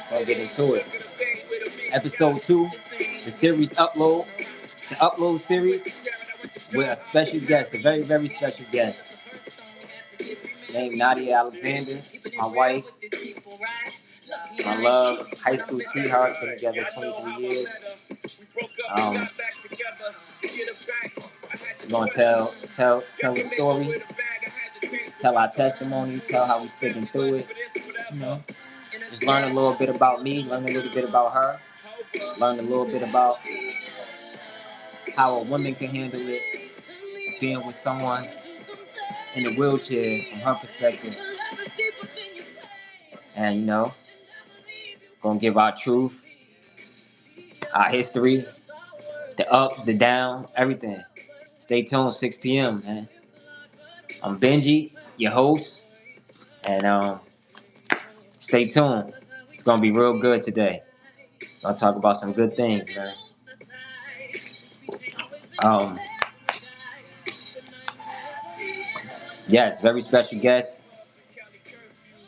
Gonna get into it. Episode 2, the series the upload series with a special guest, a very, very special guest named Nadia Alexander, my wife, my love, high school sweetheart, been together 23 years. Um, we're gonna tell the story, tell our testimony, tell how we sticking through it. You know, just learn a little bit about me, learn a little bit about her, learn a little bit about how a woman can handle it, being with someone in a wheelchair from her perspective. And gonna give our truth, our history, the ups, the downs, everything. Stay tuned, 6 p.m., man. I'm Benji, your host, and stay tuned. It's gonna be real good today. I'll talk about some good things, man. Um, yes, very special guest,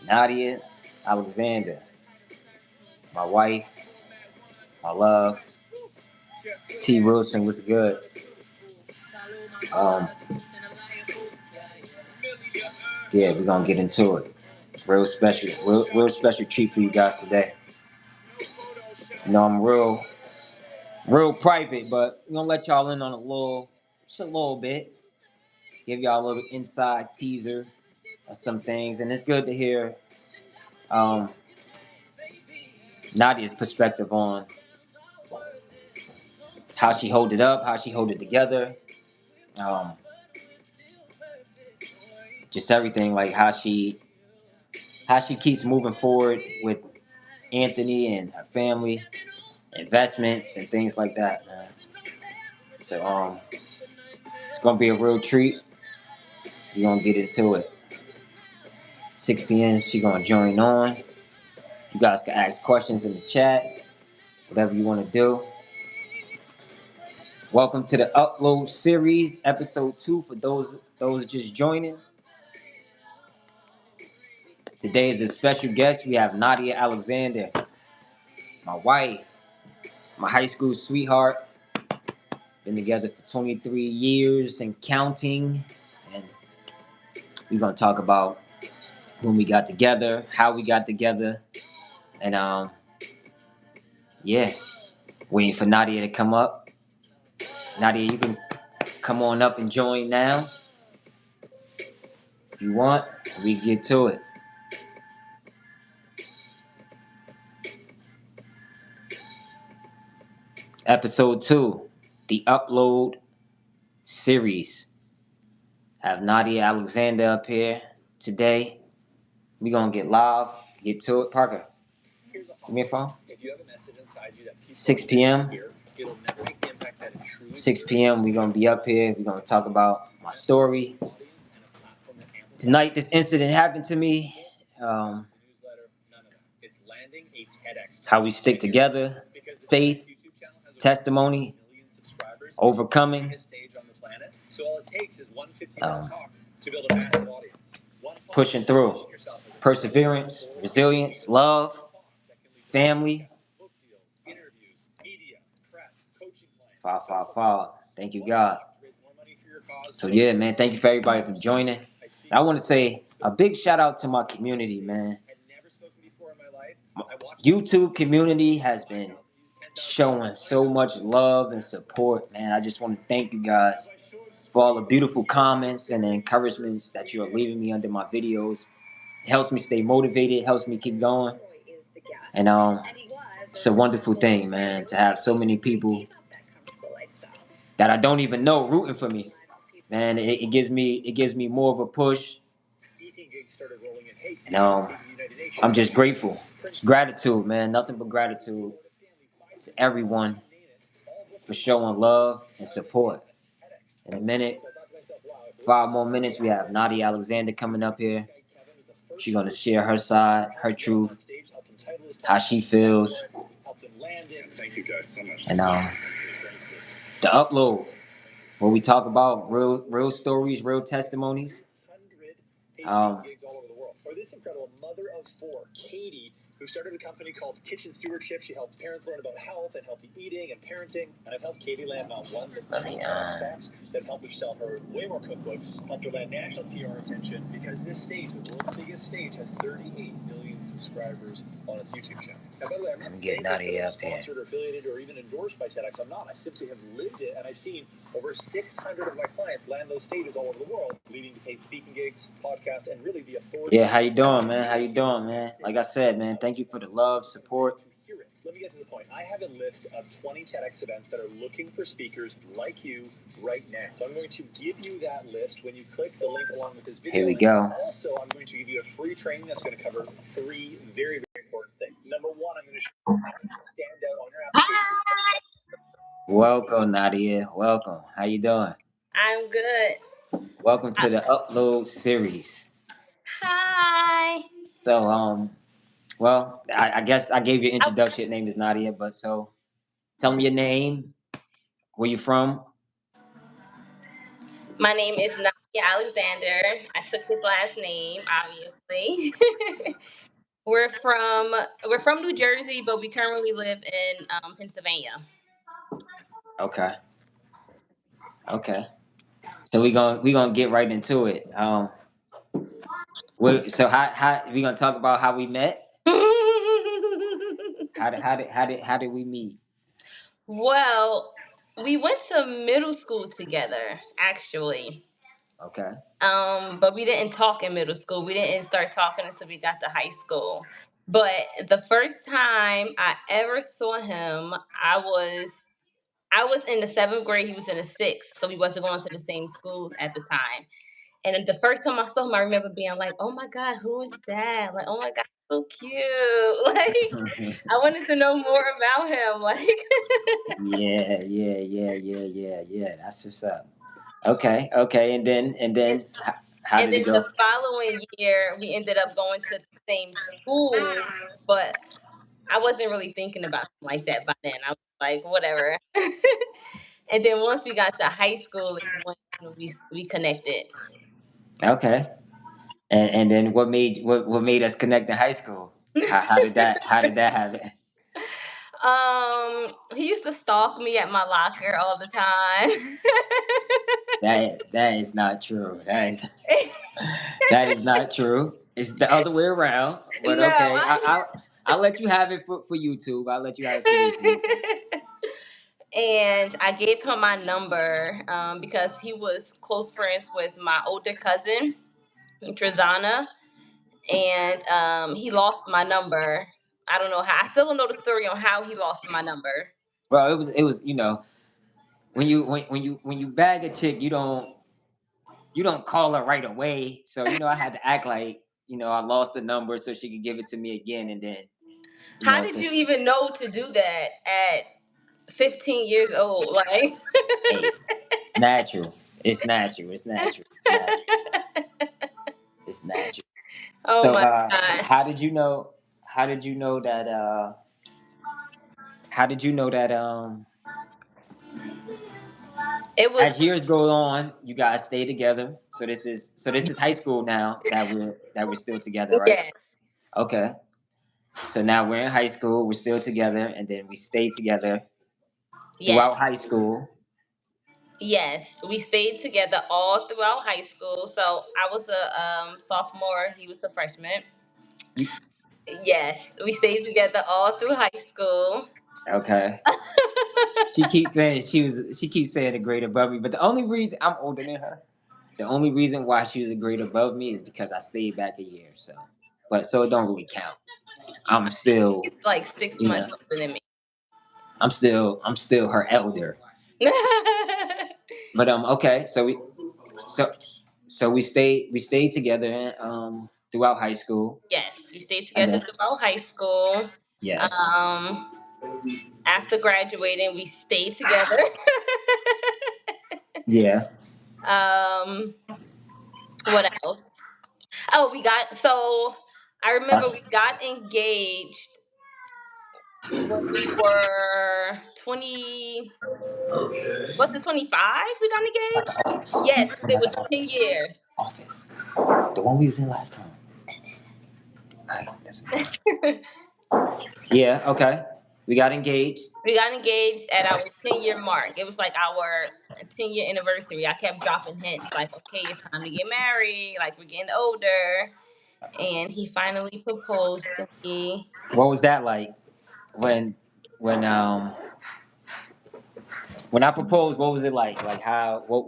Nadia Alexander, my wife, my love. T. Wilson was good. Um, yeah, we're gonna get into it. Real special treat for you guys today. I'm real private, but I'm gonna let y'all in on just a little bit. Give y'all a little inside teaser of some things, and it's good to hear um, Nadia's perspective on how she hold it up, how she hold it together, um, just everything, like how she keeps moving forward with Anthony and her family, investments and things like that, man. So it's gonna be a real treat. We're gonna get into it. 6 p.m. She gonna join on. You guys can ask questions in the chat, whatever you want to do. Welcome to the Upload Series, episode 2. For those just joining, today is a special guest. We have Nadia Alexander, my wife, my high school sweetheart. Been together for 23 years and counting. And we're gonna talk about when we got together, how we got together, and yeah, waiting for Nadia to come up. Nadia, you can come on up and join now if you want. We get to it. Episode 2, the Upload Series. I have Nadia Alexander up here today. We gonna get live, get to it. Parker, give me a phone. 6 p.m. 6 p.m. We gonna be up here. We gonna talk about my story. Tonight, this incident happened to me. How we stick together, faith, testimony, overcoming, pushing through, perseverance, resilience, love, family. 555. Thank you, God. So yeah, man, thank you for everybody for joining. I want to say a big shout out to my community, man. YouTube community has been showing so much love and support, man. I just want to thank you guys for all the beautiful comments and the encouragements that you are leaving me under my videos. It helps me stay motivated, helps me keep going. And it's a wonderful thing, man, to have so many people that I don't even know rooting for me. Man, it gives me more of a push. And I'm just grateful. It's gratitude, man. Nothing but gratitude to everyone for showing love and support. In a minute, 5 more minutes, we have Nadia Alexander coming up here. She's gonna share her side, her truth, how she feels. And the upload, where we talk about real stories, real testimonies. who started a company called Kitchen Stewardship. She helps parents learn about health and healthy eating and parenting. And I've helped Katie land not one, but two stocks that helped her sell her way more cookbooks, helped her land national PR attention, because this stage, the world's biggest stage, has 38 million subscribers on its YouTube channel. And by the way, I'm not saying this because I'm sponsored or affiliated or even endorsed by TEDx. I'm not. I simply have lived it, and I've seen over 600 of my clients land those stages all over the world, leading to paid speaking gigs, podcasts, and really the authority. Yeah, how you doing, man? How you doing, man? Like I said, man, thank you for the love, support. Let me get to the point. I have a list of 20 TEDx events that are looking for speakers like you right now. So I'm going to give you that list when you click the link along with this video. Here we go. Also, I'm going to give you a free training that's going to cover 3 very, very important things. Number 1, I'm going to show you how to stand out on your application. Welcome, Nadia. Welcome. How you doing? I'm good. Welcome to the Upload series. Hi. So, well, I guess I gave you an introduction. Your name is Nadia, but so tell me your name, where you from. My name is Nadia Alexander. I took his last name, obviously. We're from New Jersey, but we currently live in Pennsylvania. Okay. So we gonna get right into it. So how we gonna talk about how we met? How did we meet? Well, we went to middle school together, actually. Okay. But we didn't talk in middle school. We didn't start talking until we got to high school. But the first time I ever saw him, I was in the 7th grade. He was in the 6th, so we wasn't going to the same school at the time. And the first time I saw him, I remember being like, "Oh my God, who is that? Like, oh my God, so cute!" Like, I wanted to know more about him. Like, Yeah. That's what's up. Okay. And then how and did then it go? the following year, we ended up going to the same school, but I wasn't really thinking about him like that by then. I was like, whatever. And then once we got to high school is when we connected. Okay. And then what made us connect in high school? How did that happen? He used to stalk me at my locker all the time. That is not true. That is not true. It's the other way around. But No, okay, I'll let you have it for YouTube. I'll let you have it for YouTube. And I gave him my number because he was close friends with my older cousin, Trezana, and he lost my number. I don't know how. I still don't know the story on how he lost my number. Well, it was when you bag a chick, you don't call her right away. So I had to act like I lost the number so she could give it to me again, and then. How did you even know to do that at 15 years old? Like, hey, natural. It's natural. It's natural. Oh So, my God. how did you know? How did you know that? How did you know that? It was As years go on, you guys stay together. So this is high school now that we're still together, right? Yeah. Okay. So now we're in high school. We're still together, and then we stay together throughout high school. Yes, we stayed together all throughout high school. So I was a sophomore. He was a freshman. Yes, we stayed together all through high school. Okay. She keeps saying she keeps saying a grade above me, but the only reason I'm older than her, the only reason why she was a grade above me is because I stayed back a year. So it don't really count. I'm still He's like 6 months older than me. I'm still her elder. But okay, so we stayed together throughout high school. Yes, we stayed together throughout high school. Yes. After graduating, we stayed together. Yeah. What else? Oh, I remember we got engaged when we were 20. Was it 25 we got engaged? Yes, because it was 10 years. Office. The one we was in last time. Yeah. Okay. We got engaged. We got engaged at our 10-year mark. It was like our 10-year anniversary. I kept dropping hints like, okay, it's time to get married. Like, we're getting older. And he finally proposed to me. What was that like when when um when I proposed? What was it like? Like how? What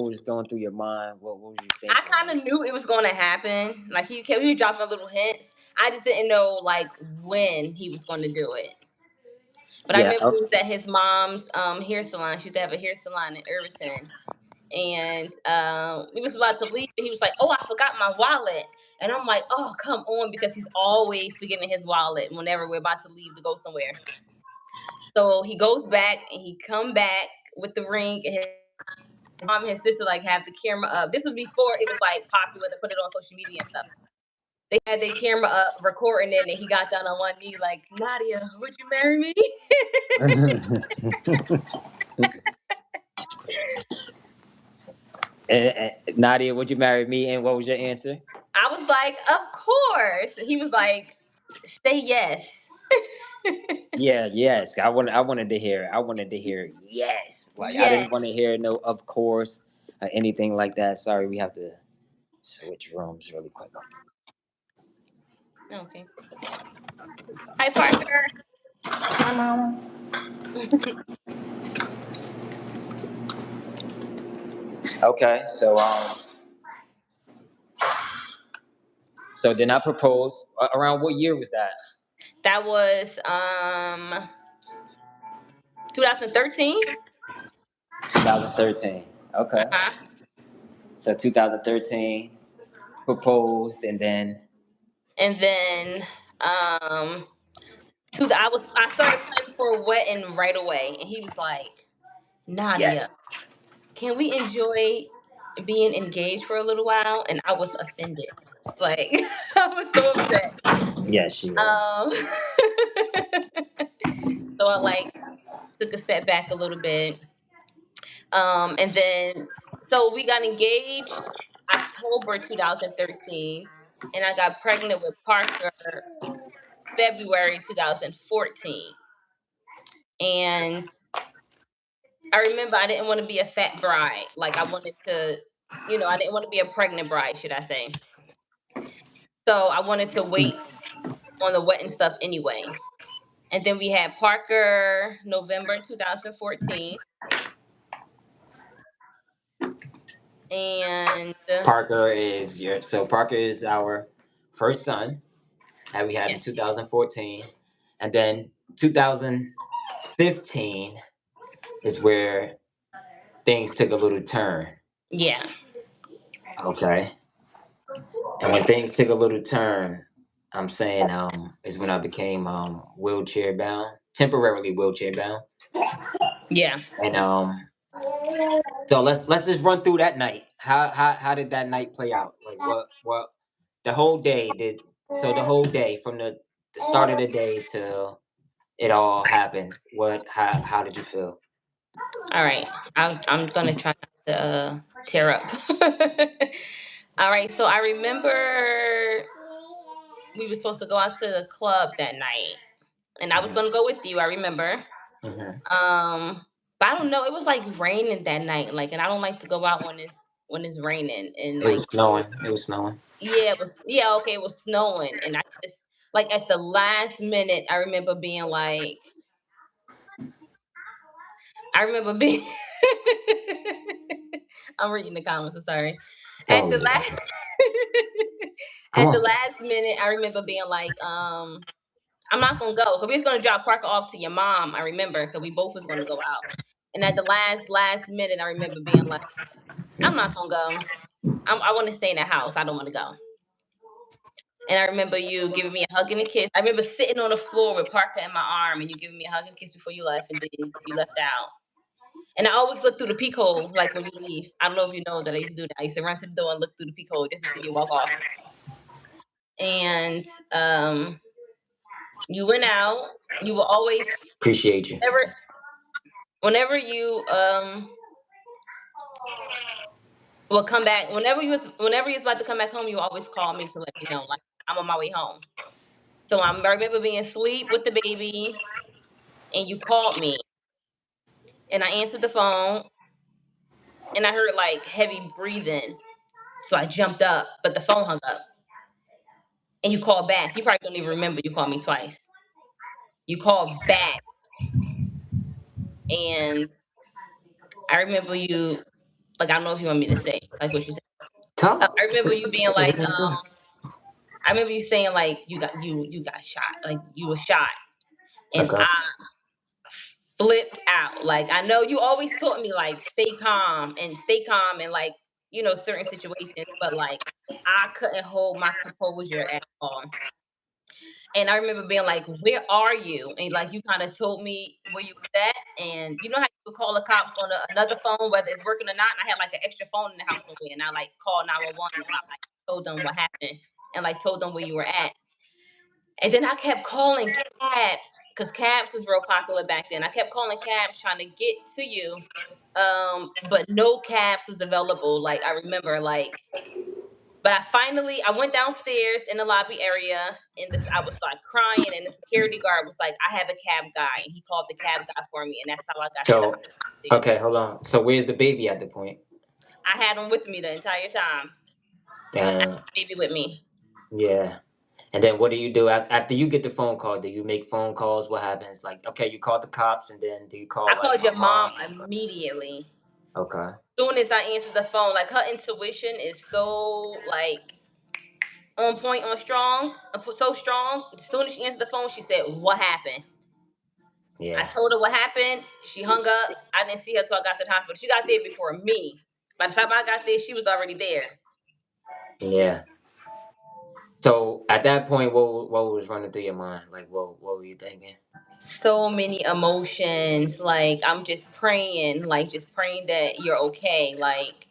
was going through your mind? What was you I thinking? kind of knew it was going to happen. Like, he was dropping little hints. I just didn't know, like, when he was going to do it. But I Yeah. remember it was at his mom's hair salon. She used to have a hair salon in Irvington. And we was about to leave, and he was like, "Oh, I forgot my wallet." And I'm like, "Oh, come on," because he's always forgetting his wallet whenever we're about to leave to go somewhere. So he goes back and he come back with the ring, and his mom and his sister like have the camera up. This was before it was like popular to put it on social media and stuff. They had their camera up recording it, and he got down on one knee like, "Nadia, would you marry me?" Nadia, would you marry me? And what was your answer? I was like, "Of course." He was like, "Say yes." Yeah, yes. I wanted to hear. I wanted to hear yes. Like I Yes. didn't want to hear no of course or anything like that. Sorry, we have to switch rooms really quick. Okay. Hi, Parker. Hi, Mama. Okay, so then I proposed around what year was that? That was 2013. 2013. Okay. Uh-huh. So 2013 proposed and then And then I started planning for a wedding right away, and he was like, "Nadia, yes. can we enjoy being engaged for a little while?" And I was offended. Like, I was so upset. Yes, she was. Um, so I like took a step back a little bit. And then so we got engaged October 2013, and I got pregnant with Parker February 2014. And I remember I didn't want to be a fat bride. Like, I wanted to, I didn't want to be a pregnant bride, should I say. So I wanted to wait on the wedding stuff anyway. And then we had Parker November 2014. And Parker is our first son that we had in yes, 2014, and then 2015 is where things took a little turn. yeah, Okay, and when things took a little turn, I'm saying is when I became wheelchair bound, temporarily wheelchair bound, yeah. and so let's just run through that night. How did that night play out? Like what the whole day did the whole day from the start of the day till it all happened. How did you feel? All right. I'm gonna try not to tear up. All right. So I remember we were supposed to go out to the club that night, and I was Mhm. gonna go with you. I remember. Mhm. But I don't know. It was like raining that night, like, and I don't like to go out when it's raining and It was like, snowing. It was snowing. yeah, it was, yeah, okay, it was snowing, and I just like at the last minute, I remember being like, I remember being. I'm reading the comments. I'm sorry. At Oh the yeah. last, Come at the on. last minute, I remember being like, I'm not gonna go because we was gonna drop Parker off to your mom. I remember because we both was gonna go out, and at the last minute, I remember being like, I'm not gonna go. I want to stay in the house. I don't want to go. And I remember you giving me a hug and a kiss. I remember sitting on the floor with Parker in my arm, and you giving me a hug and kiss before you left, and then you left out. And I always look through the peek hole, like when you leave. I don't know if you know that I used to do that. I used to run to the door and look through the peek hole just to see you walk off. And you went out. You were always Appreciate you. whenever you will come back. Whenever you was about to come back home, you always call me to let me know, like, I'm on my way home. So I remember being asleep with the baby, and you called me, and I answered the phone, and I heard like heavy breathing. So I jumped up, but the phone hung up, and you called back. You probably don't even remember you called me twice. You called back, and I remember you like I don't know if you want me to say like what you said. Talk. I remember you being like, I remember you saying like you got shot, like you were shot, and Okay. I flipped out. Like I know you always taught me like stay calm and like certain situations, but like I couldn't hold my composure at all. And I remember being like, "Where are you?" And like you kind of told me where you was at, and you know how you could call the cops on another phone, whether it's working or not. And I had like an extra phone in the house somewhere, and I like called 911 and I like told them what happened and like told them where you were at. And then I kept calling cabs because cabs was real popular back then. I kept calling cabs trying to get to you, but no cabs was available. Like I remember, like, but I went downstairs in the lobby area, and I was like crying, and the security guard was like, "I have a cab guy," and he called the cab guy for me, and that's how I got to the So, hospital. okay, hold on. So, where's the baby at the point? I had him with me the entire time. Uh, Baby with me. yeah. And then what do you do after you get the phone call? Do you make phone calls? What happens? Like, okay, you called the cops, and then do you call I like called my your mom mom? immediately. Okay. Soon as I answered the phone, like her intuition is so like on point, so strong. As soon as she answered the phone, she said, "What happened?" I Yeah. told her what happened. She hung up. I didn't see her till I got to the hospital. She got there before me. By the time I got there, she was already there. Yeah. So at that point, what was running through your mind? Like, what were you thinking? So many emotions. Like I'm just praying that you're okay. Like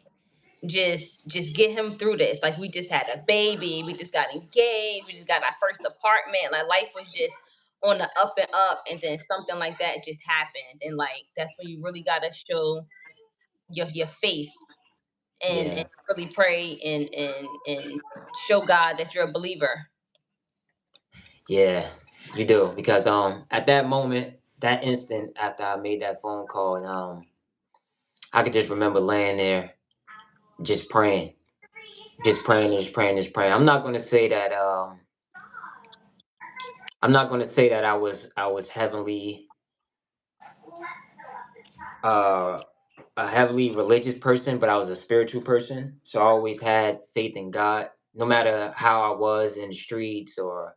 just get him through this. Like we just had a baby, we just got engaged, we just got our first apartment. Like life was just on the up and up, and then something like that just happened, and like that's when you really gotta show your faith and Yeah. really pray and show God that you're a believer. Yeah. You do because at that moment, that instant after I made that phone call, I could just remember laying there, just praying, just praying, just praying, just praying. I'm not gonna say that I was heavily uh a heavily religious person, but I was a spiritual person. So I always had faith in God, no matter how I was in the streets or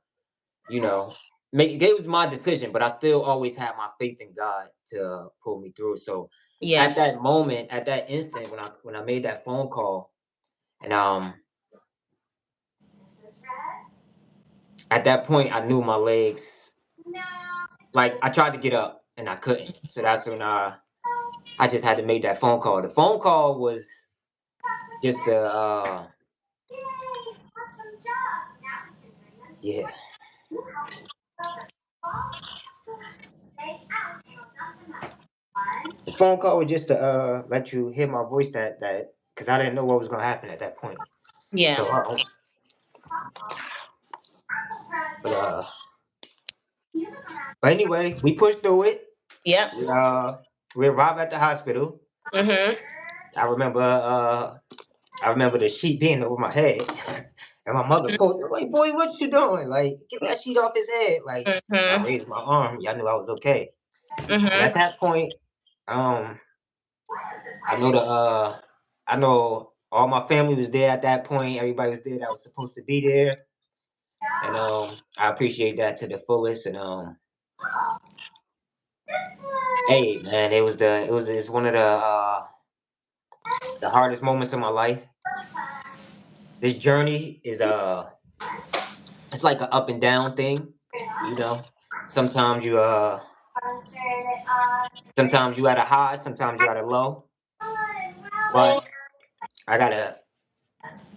you know, make it was my decision, but I still always had my faith in God to pull me through. So Yeah. at that moment, at that instant, when I made that phone call, and at that point, I knew my legs. Like I tried to get up and I couldn't. So that's when I just had to make that phone call. The phone call was just yeah. The phone call was just to let you hear my voice that because I didn't know what was gonna happen at that point. Yeah. So but but anyway, we pushed through it. Yep. We arrived at the hospital. Mhm. I remember I remember the sheet being over my head. And my mother pulled it, like, boy, what you doing? Like, get that sheet off his head. Like, I Mhm. raised my arm. Y'all knew I was okay. And at Mhm. that point, um, I know I know all my family was there at that point. Everybody was there that was supposed to be there. And I appreciate that to the fullest. And hey man, it's one of the hardest moments of my life. This journey is it's like an up and down thing, you know. Sometimes you sometimes you at a high, sometimes you at a low, but I gotta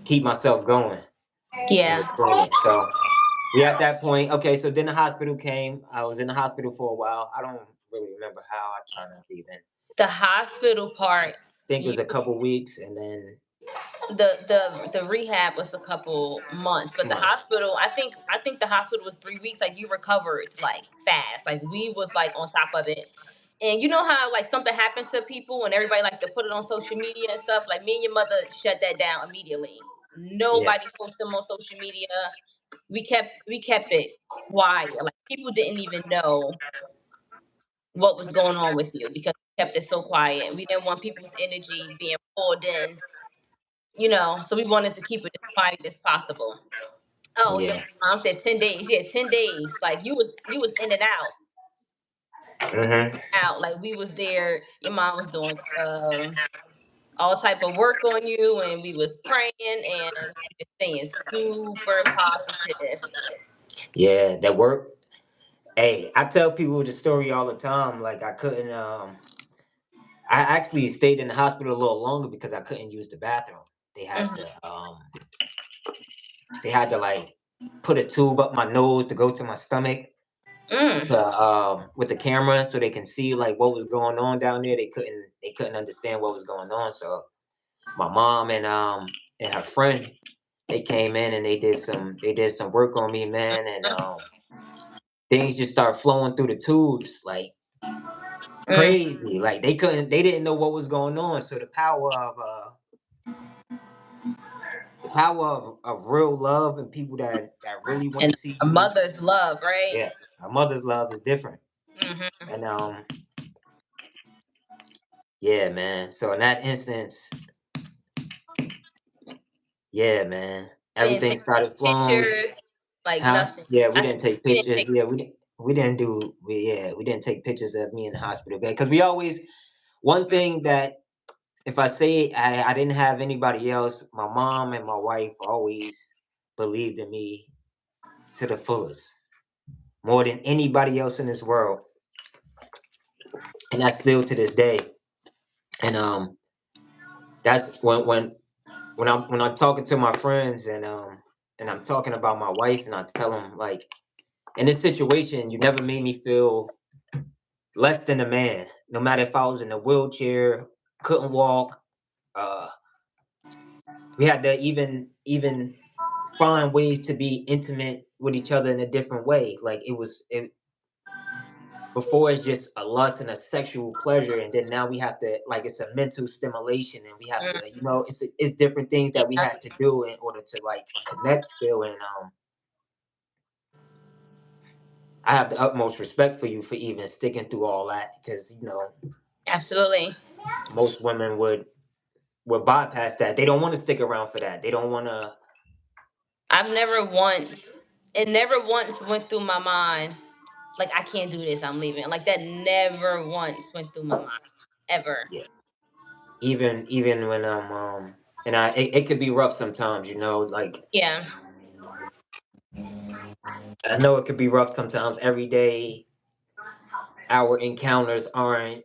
keep myself going in Yeah. between it. So we at that point. Okay, so then the hospital came. I was in the hospital for a while. I don't really remember how. I try not to even The hospital part, think it you was a couple weeks, and then The rehab was a couple months, but the Months. hospital, I think the hospital was 3 weeks. Like you recovered like fast. Like we was like on top of it. And you know how like something happened to people and everybody like to put it on social media and stuff. Like me and your mother shut that down immediately. Yeah. Nobody posted them on social media. We kept it quiet. Like people didn't even know what was going on with you because we kept it so quiet. We didn't want people's energy being pulled in, so we wanted to keep it as quiet as possible. Oh, your Yeah. mom said 10 days. Yeah, 10 days. Like you was in and Mhm. out. Like we was there. Your mom was doing all type of work on you, and we was praying and just staying super positive. Yeah, that work. Hey, I tell people the story all the time. Like I couldn't. I actually stayed in the hospital a little longer because I couldn't use the bathroom. They had Hmm. to. They had to like put a tube up my nose to go to my stomach Mm. to with the camera so they can see like what was going on down there. They couldn't understand what was going on. So my mom and her friend, they came in and they did some work on me, man, and things just start flowing through the tubes like Mm. crazy. Like they didn't know what was going on. So the power of real love and people that really want to And see a you. mother's love, right? Yeah, our mother's love is different. Hmm. And yeah, man. So in that instance, yeah, man. We didn't Everything take started flowing. pictures, like Huh? nothing. Yeah, we I said didn't take we didn't pictures. take. Yeah, we didn't take pictures of me in the hospital bed because we always one thing that if I say I didn't have anybody else, my mom and my wife always believed in me to the fullest, more than anybody else in this world, and that's still to this day. And that's when I'm talking to my friends and I'm talking about my wife and I tell them like in this situation you never made me feel less than a man, no matter if I was in a wheelchair, couldn't walk. Uh, we had to even find ways to be intimate with each other in a different way. Like before it's just a lust and a sexual pleasure, and then now we have to like it's a mental stimulation, and we have to Mm, it's different things that we yeah, had to do in order to like connect still. And I have the utmost respect for you for even sticking through all that because absolutely. most women would bypass that. They don't want to stick around for that. They don't want to. I've never once. It never once went through my mind. Like I can't do this. I'm leaving. Like that never once went through my mind ever. Yeah. Even when and it could be rough sometimes. Like Yeah. I know it could be rough sometimes. Every day, our encounters aren't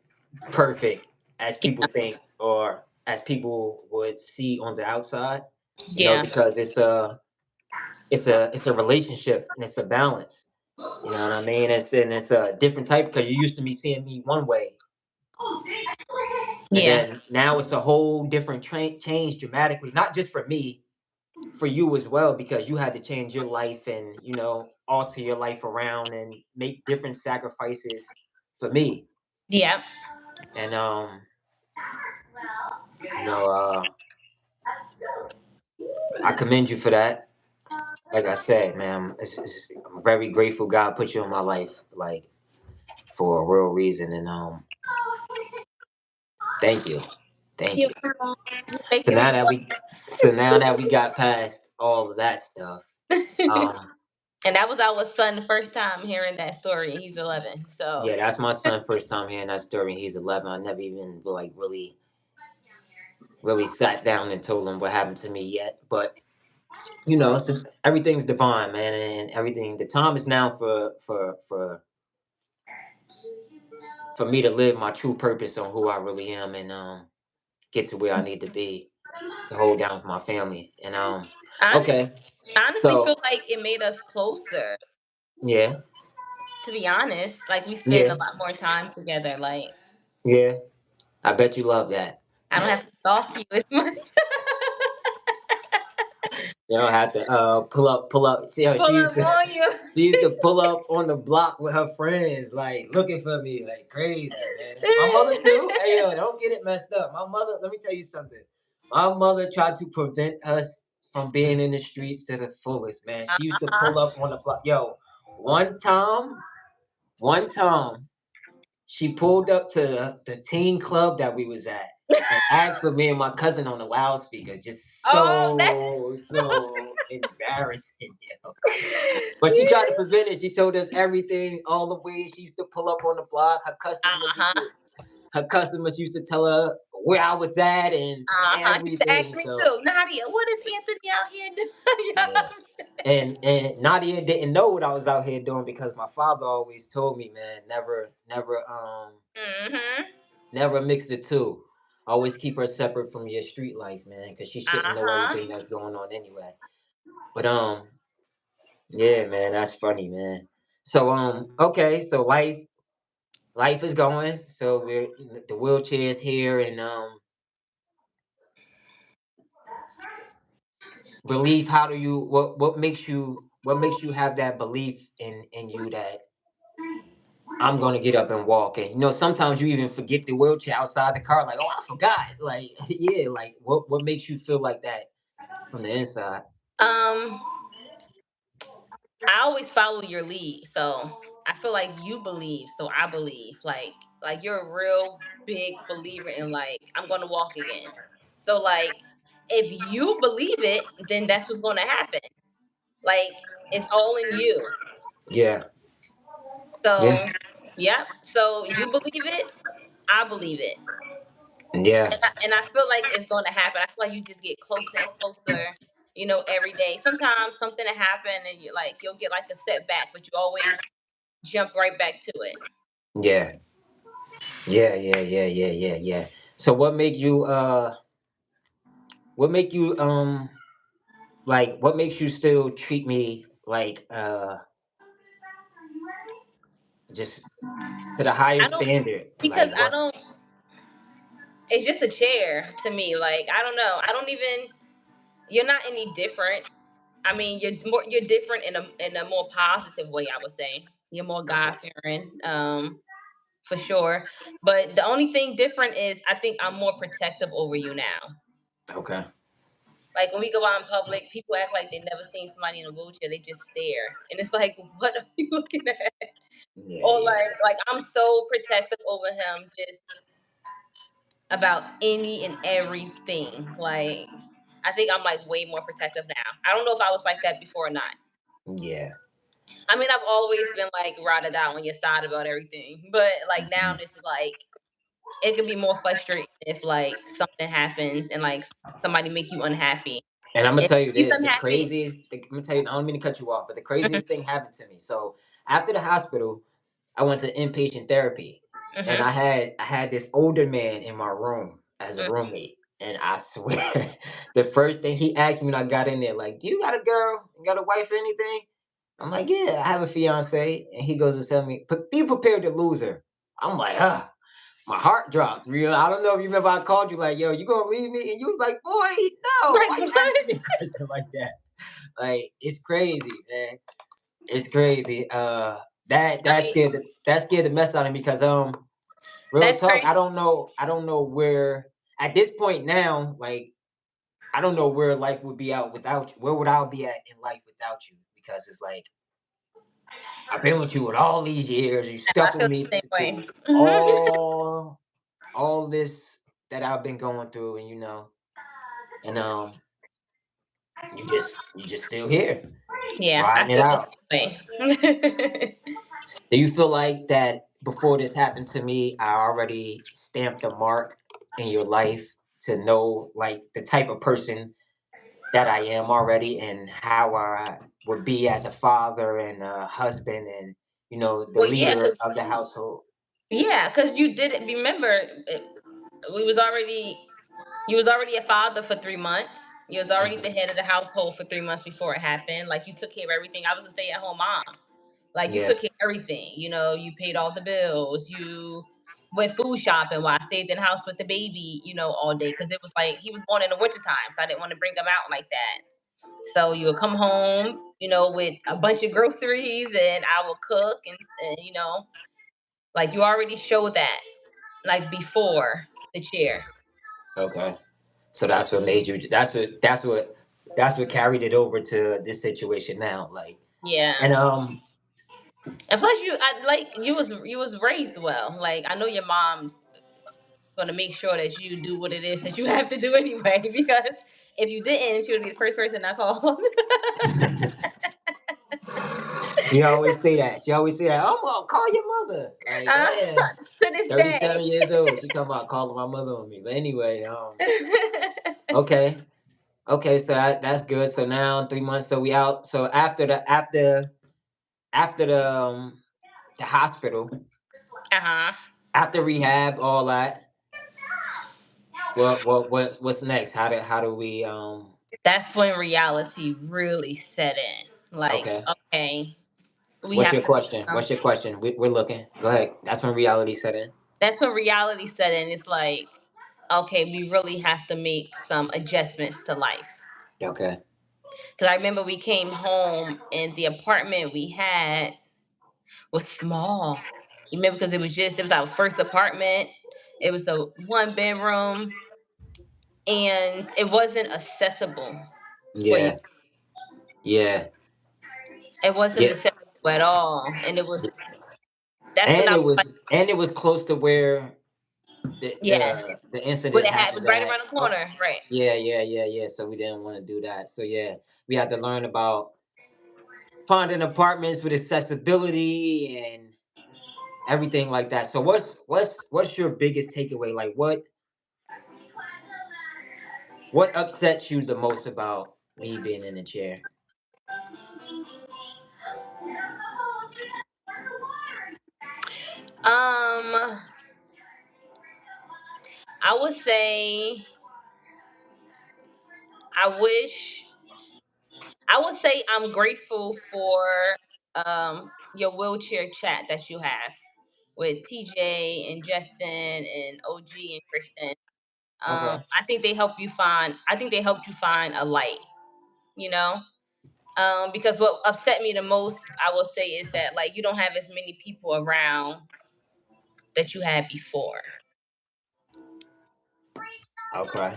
perfect as people think or as people would see on the outside. Yeah. Because it's a relationship and it's a balance. You know what I mean? It's a different type because you used to be seeing me one way, and Yeah. then now it's a whole different change dramatically. Not just for me, for you as well, because you had to change your life and alter your life around and make different sacrifices for me. Yeah. And you know, uh, I commend you for that. Like I said, man, I'm very grateful God put you in my life, like for a real reason. And thank you, thank You're you. So making now me that we, so now that we got past all of that stuff, and um, that was our son the first time hearing that story. He's 11. So yeah, that's my son first time hearing that story. He's 11. I never even like really sat down and told him what happened to me yet, but everything's divine, man, and everything. The time is now for me to live my true purpose on who I really am and get to where I need to be to hold down for my family. And honestly, okay, honestly feel so like it made us closer. yeah, To be honest, like we spend a yeah, lot more time together. Like yeah. I bet you love that. I don't have to stalk you as much. You don't have to pull up. Pull up on you. She used to pull up on the block with her friends, like looking for me, like crazy, man. My mother too. Hey yo, don't get it messed up. My mother, let me tell you something. My mother tried to prevent us from being in the streets to the fullest, man. She used to Uh-huh. pull up on the block. Yo, one time, one time, she pulled up to the teen club that we was at and asked for me and my cousin on the loudspeaker. Just Oh, so embarrassing, yo. But she tried to prevent it. She told us everything, all the ways she used to pull up on the block. uh-huh. Her customers used to tell her where I was at and She used to ask everything. me So too, Nadia, what is Anthony out here yeah. doing? And Nadia didn't know what I was out here doing because my father always told me, man, Mm-hmm. never mix the two. Always keep her separate from your street life, man, because she shouldn't know Uh-huh. everything that's going on anyway. But yeah, man, that's funny, man. So okay, so life is going. So we're the wheelchair's here, and belief. How do you what makes you have that belief in you that I'm gonna get up and walk? And sometimes you even forget the wheelchair outside the car, like, oh, I forgot. Like, yeah, like what makes you feel like that from the inside? Um, I always follow your lead, so I feel like you believe, so I believe. Like you're a real big believer in like I'm gonna walk again. So like if you believe it, then that's what's gonna happen. Like it's all in you. Yeah, yeah, So yeah. So you believe it, I believe it. yeah, And I feel like it's gonna happen. I feel like you just get closer and closer, every day. Sometimes something will happen and you'll get like a setback, but you always jump right back to it. yeah, yeah. So what make you like what makes you still treat me like just to the higher I don't standard? because Like I what? don't it's just a chair to me. Like I don't know. I don't even you're not any different. I mean, you're different in a more positive way, I would say. You're more Okay. God fearing, for sure. But the only thing different is I think I'm more protective over you now. Okay. Like when we go out in public, people act like they never seen somebody in a wheelchair. They just stare, and it's like, what are you looking at? Yeah, Or yeah, like I'm so protective over him, just about any and everything. Like I think I'm like way more protective now. I don't know if I was like that before or not. yeah. I mean, I've always been like rotted out on your side about everything, but like now Mhm. it's just like it could be more frustrating if like something happens and like somebody make you unhappy. And I'm gonna If tell you he's this: unhappy. I'm gonna tell you. I don't mean to cut you off, but the Mhm, craziest thing happened to me. So after the hospital, I went to inpatient therapy, and mhm, I had this older man in my room as a mhm. roommate. And I swear, the first thing he asked me when I got in there, like, "Do you got a girl? You got a wife or anything?" I'm like, "Yeah, I have a fiance." And he goes to tell me, "Be prepared to lose her." I'm like, ah. My heart dropped. I don't know if you remember I called you like, yo, you gonna leave me? And you was like, boy, no. Like Why you what? asking me a question like that? Like, it's crazy, man. It's crazy. I mean, That scared the mess out of me because real that's talk, crazy. I don't know where at this point now, like I don't know where life would be out without you. Where would I be at in life without you? Because it's like I've been with you with all these years. You I stuck with feel me the same way. through Mhm. all this that I've been going through, and and you just still here Yeah, I riding it feel the out. same way. Do you feel like that before this happened to me, I already stamped a mark in your life to know like the type of person that I am already and how I would be as a father and a husband and the Well, yeah, leader of the household? cause you didn't remember. We was already You was already a father for 3 months. You was already the Mhm. head of the household for 3 months before it happened. Like you took care of everything. I was a stay at home mom. Like you Yeah, took care of everything. You paid all the bills. You went food shopping while I stayed in the house with the baby, all day. Cause it was like he was born in the wintertime. So I didn't want to bring him out like that. So you would come home, with a bunch of groceries, and I will cook, and like you already showed that, like before the chair. Okay. So So that's what made you. That's what carried it over to this situation now. Like, yeah. and And plus, you was raised well. Like I know your mom's gonna make sure that you do what it is that you have to do anyway. Because if you didn't, she would be the first person I call. she always say that. She always say that. I'm gonna call your mother. Like, uh, damn. to this 37 day. years old. She talking about calling my mother on me. But anyway, okay. Okay, so that's good. So now 3 months, so we out. So after the hospital, Uh-huh. after rehab, all that, what's next? How do we That's when reality really set in. Like, okay. okay, we What's have your to make question? some. What's your question? We're looking. Go ahead. That's when reality set in. That's when reality set in. It's like, okay, we really have to make some adjustments to life. Okay. Because I remember we came home and the apartment we had was small. You remember, because it was our first apartment. It was a 1 bedroom, and it wasn't accessible for you. Yeah. Yeah. It wasn't Yeah. accessible at all, and it was. That's when And I it was like, was close to where the yes, the the what incident it happened was right at. around the Oh, corner, right? yeah, yeah, yeah, yeah. So we didn't want to do that. So yeah, we had to learn about finding apartments with accessibility and everything like that. So what's your biggest takeaway? Like what upsets you the most about me being in the chair? Um, I would say I wish I would say I'm grateful for your wheelchair chat that you have with TJ and Justin and OG and Christian. Okay. I think they helped you find a light, you know? Because what upset me the most, I will say, is that like you don't have as many people around that you had before. Okay.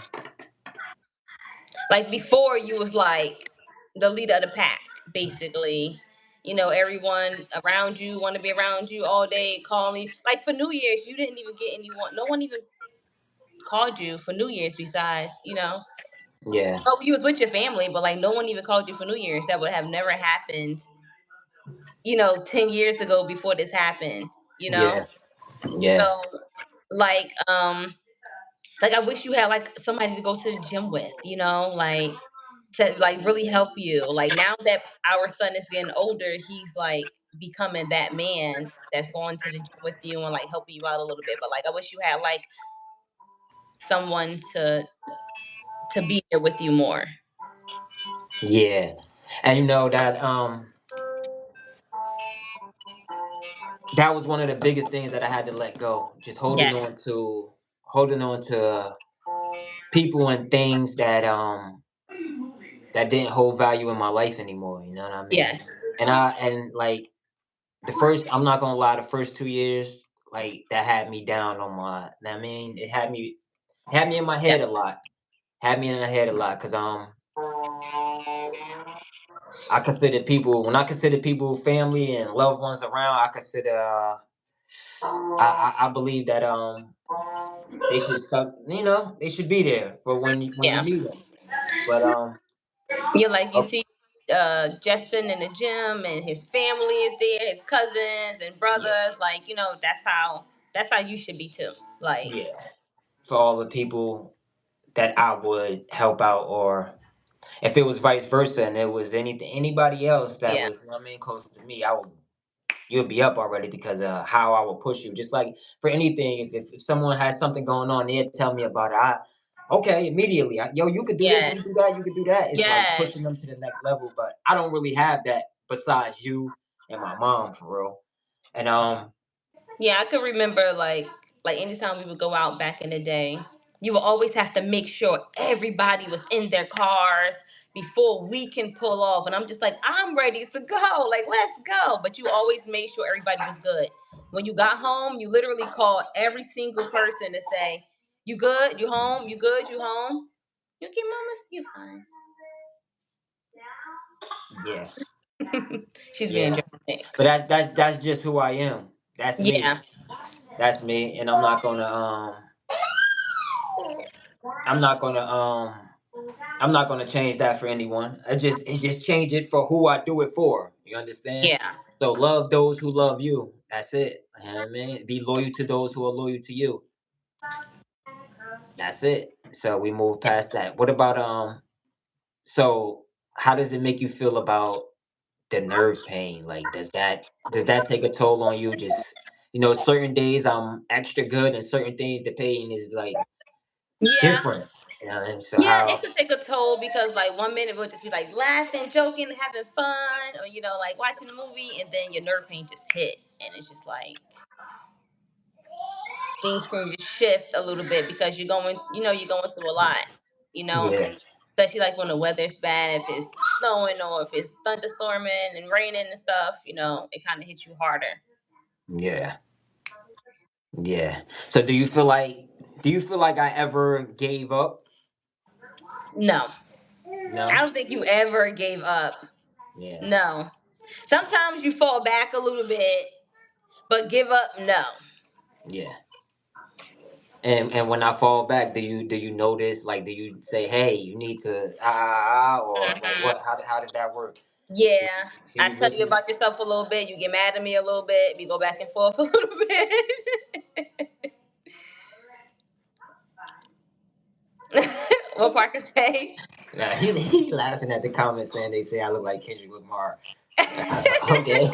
Like before, you was like the leader of the pack, basically. Everyone around you want to be around you all day, calling. Like for New Year's, you didn't even get anyone. No one even called you for New Year's besides. Yeah. Oh, you was with your family, but like no one even called you for New Year's. That would have never happened, 10 years ago before this happened. You know, Yeah. Yeah. so like like I wish you had like somebody to go to the gym with. Like to like really help you. Like now that our son is getting older, he's like becoming that man that's going to the gym with you and like helping you out a little bit. But like I wish you had like someone to be there with you more. Yeah. And you know that was one of the biggest things that I had to let go. Just Yes. holding on to people and things that didn't hold value in my life anymore. You know what I mean? Yes. And like I'm not gonna lie, the first 2 years, like that had me down on my. I mean, it had me in my Yep. head a lot. Had me in the head a lot because when I consider people family and loved ones around, I consider I believe that they should start, they should be there for when you Yeah. need them. But You oh, see Justin in the gym and his family is there, his cousins and yeah, brothers, like, that's how you should be too. Like, yeah, for all the people that I would help out, or if it was vice versa and it was anybody else that yeah. was, close to me, I would you'll be up already because of how I will push you. Just like for anything, if someone has something going on, they'd tell me about it. Okay, immediately. Yo, you could do this, you Yes. could do that, you could do that. It's like Yes. pushing them to the next level. But I don't really have that besides you and my mom for real. And Yeah, I could remember like anytime we would go out back in the day, you will always have to make sure everybody was in their cars before we can pull off. And I'm just like, I'm ready to go. Like, let's go. But you always made sure everybody was good. When you got home, you literally called every single person to say, you good? You home? You good? You home? You get mama's, you fine. Yeah, She's being yeah. dramatic. But that's just who I am. That's me. Yeah. That's me, and I'm not gonna I'm not gonna change that for anyone. I just change it for who I do it for. You understand? Yeah. So love those who love you. That's it. You know what I mean? Be loyal to those who are loyal to you. That's it. So we move past that. What about so how does it make you feel about the nerve pain? Like does that take a toll on you? Just certain days I'm extra good and certain things the pain is like Yeah. different. You know, and so Yeah, it how could take a toll because like 1 minute we'll just be like laughing, joking, having fun, or like watching a movie, and then your nerve pain just hit, and it's just like things can just shift a little bit because you're going through a lot, you know, yeah, especially like when the weather's bad, if it's snowing or if it's thunderstorming and raining and stuff, it kind of hits you harder. yeah, yeah. So do you feel like I ever gave up? No, I No? don't think you ever gave up. Yeah, No, sometimes you fall back a little bit, but give up, no. yeah. And when I fall back, do you notice? Like, do you say, "Hey, you need to or like Mhm. what? How does that work? Do, Yeah, do I you tell you listen? about yourself a little bit. You get mad at me a little bit. We go back and forth a little bit. What Parker say? Nah, he laughing at the comments saying they say I look like Kendrick Lamar. Okay,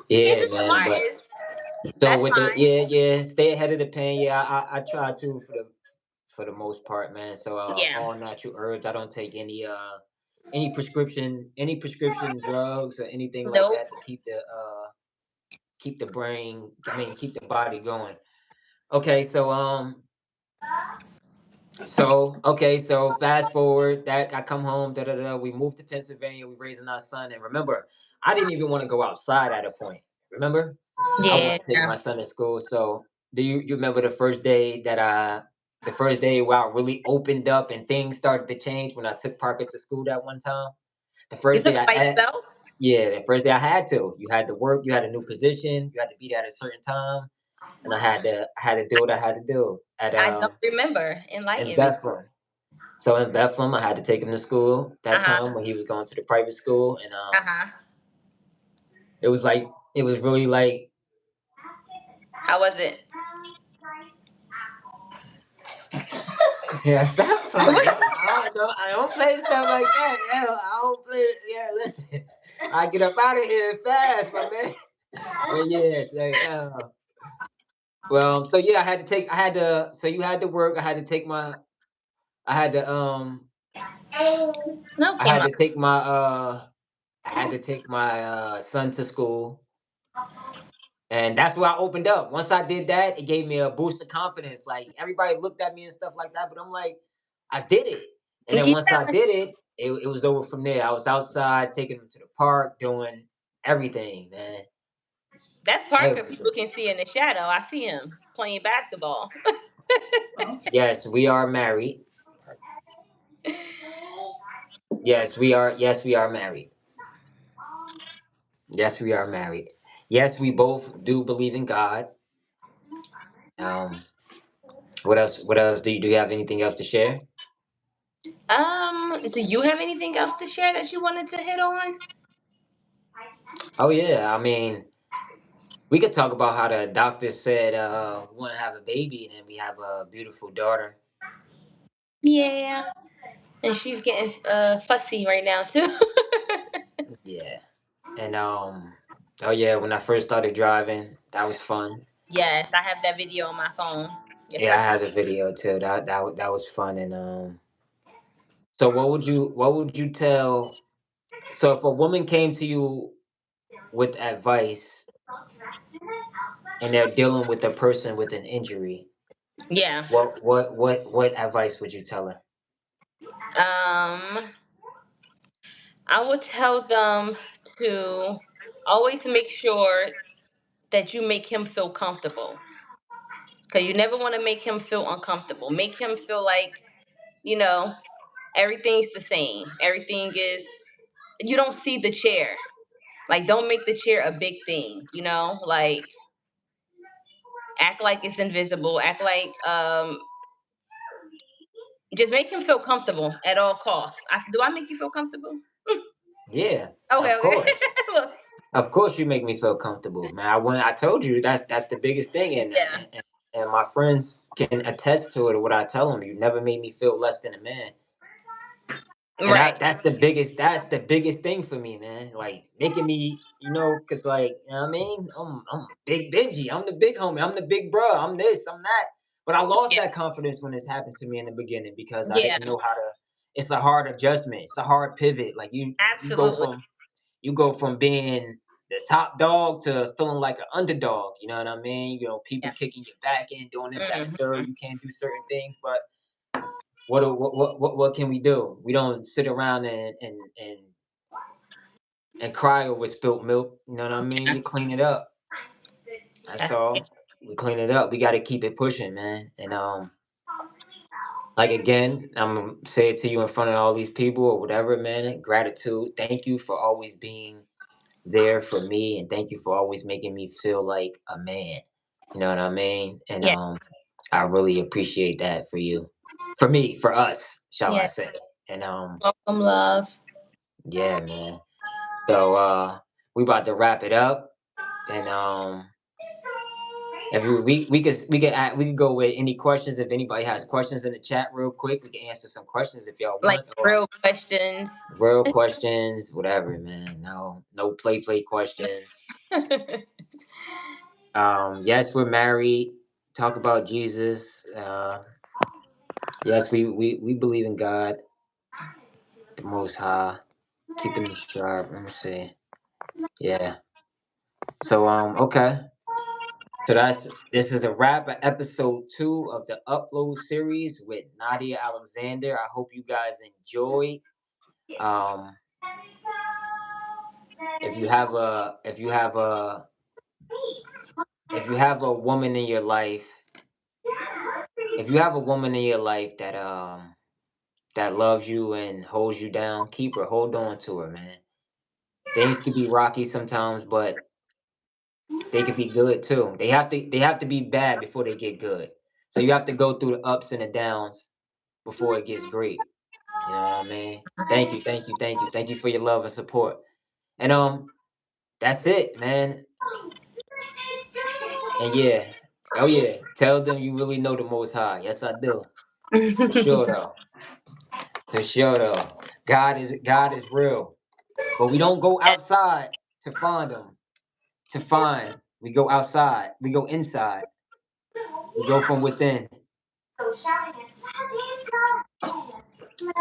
yeah, Kendrick man. Lamar But is. so That's with the fine. yeah, stay ahead of the pain. Yeah, I try to for the most part, man. So Yeah. all natural herbs. I don't take any prescription drugs or anything like Nope. that to keep the brain. I mean, keep the body going. Okay, so fast forward that I come home. Da da da. We moved to Pennsylvania. We raising our son, and remember, I didn't even want to go outside at a point. Remember, I Yeah. wasn't taking my son to school. So do you remember the first day where I really opened up and things started to change when I took Parker to school that one time? The You first day took it I by had, yourself? yeah, the first day I had to. You had to work. You had a new position. You had to be there at a certain time, and I had to do what I had to do at I don't remember. in Enlighten me. Bethlehem. So in Bethlehem, I had to take him to school Uh that huh. time when he was going to the private school, and Uh huh. it was like it was really like How was it? yeah, stop playing. I don't play stuff like that. Yeah, I don't play. Yeah, listen, I get up out of here fast, my man. But yeah, well, so yeah, I had to. So you had to work. I had to No, I came had up. to take my son to school. And that's where I opened up. Once I did that, it gave me a boost of confidence. Like everybody looked at me and stuff like that, but I'm like, I did it. And then once I Yeah, did it, it was over from there. I was outside taking them to the park, doing everything, man. that's Parker. People Everything. can see in the shadow. I see him playing basketball. Yes, we are married. Yes, we are. Yes, we are married. Yes, we are married. Yes, we both do believe in God. Um, what else? What else do you have anything else to share? Do you have anything else to share that you wanted to hit on? Oh yeah, I mean, we could talk about how the doctor said we want to have a baby and then we have a beautiful daughter. Yeah, and she's getting fussy right now too. Yeah. And oh yeah, when I first started driving, that was fun. Yes, I have that video on my phone. Your Yeah, I first had a video too. That was fun. And so what would you tell? So if a woman came to you with advice and they're dealing with a person with an injury, Yeah. What advice would you tell her? I would tell them to always make sure that you make him feel comfortable. Because you never want to make him feel uncomfortable. Make him feel like, you know, everything's the same. Everything is, you don't see the chair. Like, don't make the chair a big thing, Like, act like it's invisible. Act like, just make him feel comfortable at all costs. Do I make you feel comfortable? Yeah, Okay, of okay. course. Look, Of course, you make me feel comfortable, man. I told you that's the biggest thing, yeah. and my friends can attest to it. What I tell them, you never made me feel less than a man, and Right. that's the biggest thing for me, man. Like making me, cause like what I mean, I'm big Benji, I'm the big homie, I'm the big bro, I'm this, I'm that. But I lost Yeah. that confidence when this happened to me in the beginning because I Yeah. didn't know how to. It's a hard adjustment. It's a hard pivot. Like Absolutely. you go from being the top dog to feeling like an underdog. You know what I mean? People Yeah. kicking your back in, doing this, that, and the third. Mhm. You can't do certain things, but what can we do? We don't sit around and cry over spilt milk. You know what I mean? Yeah. We clean it up. That's That's it. all. We clean it up. We got to keep it pushing, man. And like again, I'm gonna say it to you in front of all these people or whatever, man. Gratitude. Thank you for always being there for me, and thank you for always making me feel like a man. You know what I mean? And Yeah. I really appreciate that for you, for me, for us, shall I Yeah. say? And Welcome, love. yeah, man. So we about to wrap it up, and if we could go with any questions. If anybody has questions in the chat, real quick, we can answer some questions if y'all Like want, or real questions. real questions, whatever, man. No play questions. Yes, we're married. Talk about Jesus. Yes, we believe in God, the Most High, keeping him sharp. Let me see. Yeah. So okay. So this is a wrap of episode 2 of the Upload series with Nadia Alexander. I hope you guys enjoyed. Um, if you have a if you have a if you have a woman in your life, if you have a woman in your life that loves you and holds you down, keep her, hold on to her, man. Things can be rocky sometimes, but they can be good too. They have to be bad before they get good. So you have to go through the ups and the downs before it gets great. You know what I mean? Thank you for your love and support. And that's it, man. And yeah, oh yeah, tell them you really know the Most High. Yes, I do. For sure though. For sure though. God is real. But we don't go outside to find him. To find, we go outside. We go inside. We go from within.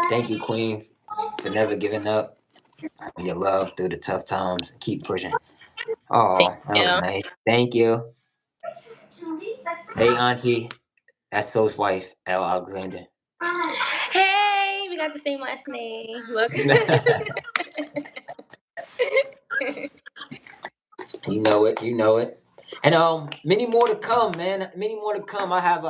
Thank you, Queen, for never giving up on your love through the tough times. Keep pushing. Thank Oh, that was you. nice. Thank you. Hey, Auntie. That's So's wife, L. Alexander. Hey, we got the same last name. Look. You know it. You know it. And many more to come, man. Many more to come. I have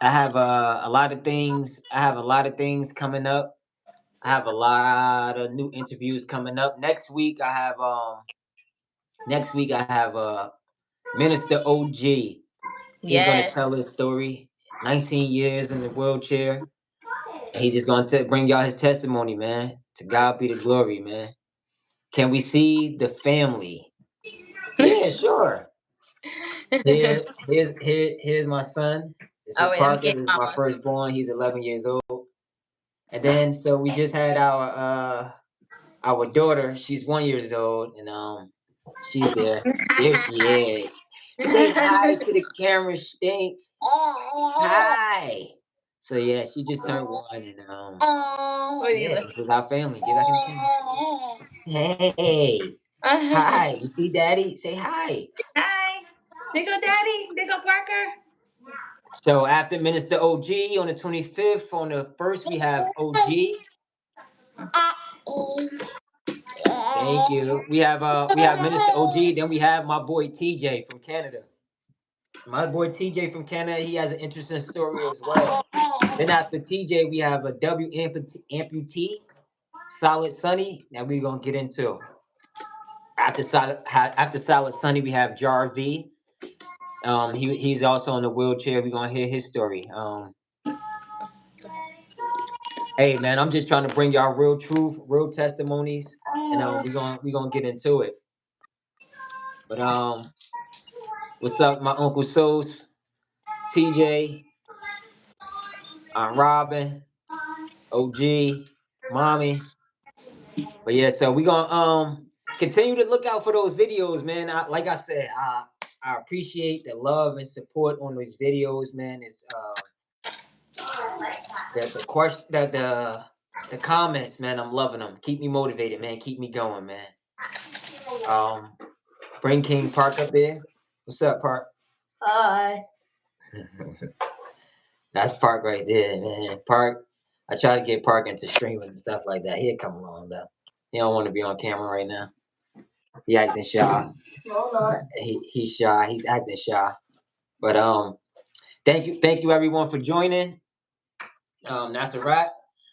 I have a lot of things. I have a lot of things coming up. I have a lot of new interviews coming up. Next week I have Minister OG. He's gonna Yes. tell his story. 19 years in the wheelchair. And he's just gonna bring y'all his testimony, man. To God be the glory, man. Can we see the family? Yeah, sure. Here's my son. This is Oh, wait, let me Parker. get This is my mama. firstborn. He's 11 years old. And then so we just had our daughter. She's 1 years old, and she's there. There she is. Say hi to the camera, Stinks. Hi. So yeah, she just turned 1, and What are you yeah, looking? this is our family. Get back in the camera. Hey. Hi. You see Daddy? Say hi. Hi. There go Daddy. There go Parker. So after Minister OG on the 25th, on the 1st, we have OG. Thank you. We have Minister OG. Then we have my boy TJ from Canada. My boy TJ from Canada, he has an interesting story as well. Then after TJ, we have a amputee, Solid Sunny. That we're gonna get into. After Solid Sunny, we have Jar V. He's also in a wheelchair. We're gonna hear his story. Hey man, I'm just trying to bring y'all real truth, real testimonies, and we gonna get into it. But what's up, my Uncle Sos, TJ, Robin, OG, Mommy. But yeah, so we gonna continue to look out for those videos, man. Like I said, I appreciate the love and support on these videos, man. It's the question that the comments, man. I'm loving them. Keep me motivated, man. Keep me going, man. Um, bring King Park up there. What's up, Park? Hi. That's Park right there, man. Park. I try to get Park into streaming and stuff like that. He'll come along though. He don't want to be on camera right now. He acting shy. No, not. He's shy. He's acting shy. But thank you everyone for joining. That's a wrap.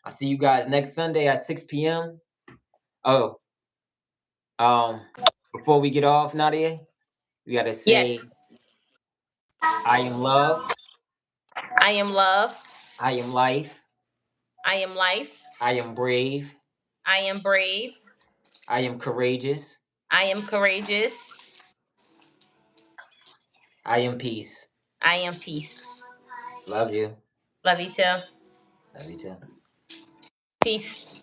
I'll see you guys next Sunday at 6 p.m. Oh, before we get off, Nadia, we gotta Yes. say, I am love, I am love. I am life, I am life. I am brave, I am brave. I am courageous, I am courageous. I am peace. I am peace. Love you. Love you too. Love you too. Peace.